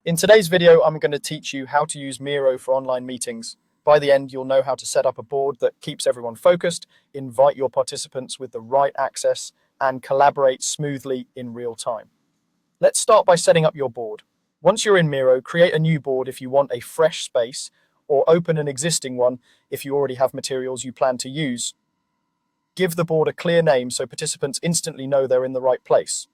In today's video, I'm going to teach you how to use Miro for online meetings. By the end, you'll know how to set up a board that keeps everyone focused, invite your participants with the right access, and collaborate smoothly in real time. Let's start by setting up your board. Once you're in Miro, create a new board if you want a fresh space, or open an existing one if you already have materials you plan to use. Give the board a clear name so participants instantly know they're in the right place.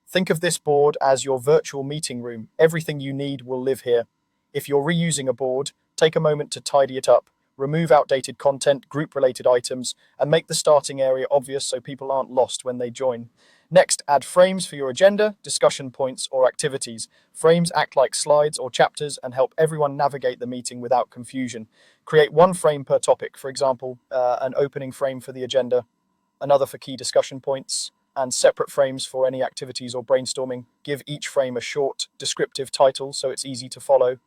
Think of this board as your virtual meeting room. Everything you need will live here. If you're reusing a board, take a moment to tidy it up, remove outdated content, group-related items, and make the starting area obvious so people aren't lost when they join. Next, add frames for your agenda, discussion points, or activities. Frames act like slides or chapters and help everyone navigate the meeting without confusion. Create one frame per topic, for example, an opening frame for the agenda, another for key discussion points, and separate frames for any activities or brainstorming. Give each frame a short, descriptive title so it's easy to follow.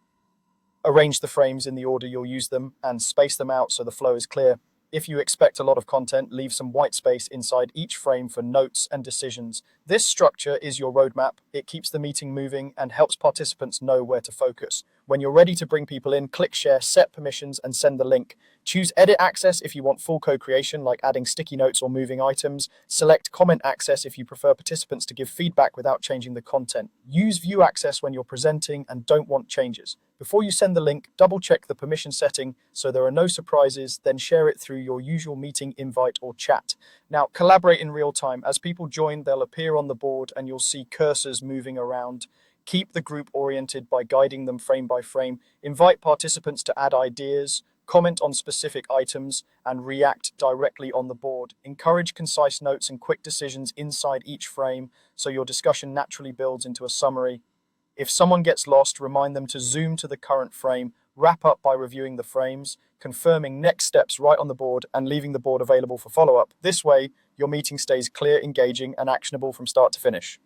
Arrange the frames in the order you'll use them and space them out so the flow is clear. If you expect a lot of content, leave some white space inside each frame for notes and decisions. This structure is your roadmap. It keeps the meeting moving and helps participants know where to focus. When you're ready to bring people in, click share, set permissions, and send the link. Choose edit access if you want full co-creation, like adding sticky notes or moving items. Select comment access if you prefer participants to give feedback without changing the content. Use view access when you're presenting and don't want changes. Before you send the link, double-check the permission setting so there are no surprises, then share it through your usual meeting invite or chat. Now, collaborate in real time. As people join, they'll appear on the board and you'll see cursors moving around. Keep the group oriented by guiding them frame by frame. Invite participants to add ideas, comment on specific items, and react directly on the board. Encourage concise notes and quick decisions inside each frame so your discussion naturally builds into a summary. If someone gets lost, remind them to zoom to the current frame, wrap up by reviewing the frames, confirming next steps right on the board, and leaving the board available for follow-up. This way, your meeting stays clear, engaging, and actionable from start to finish.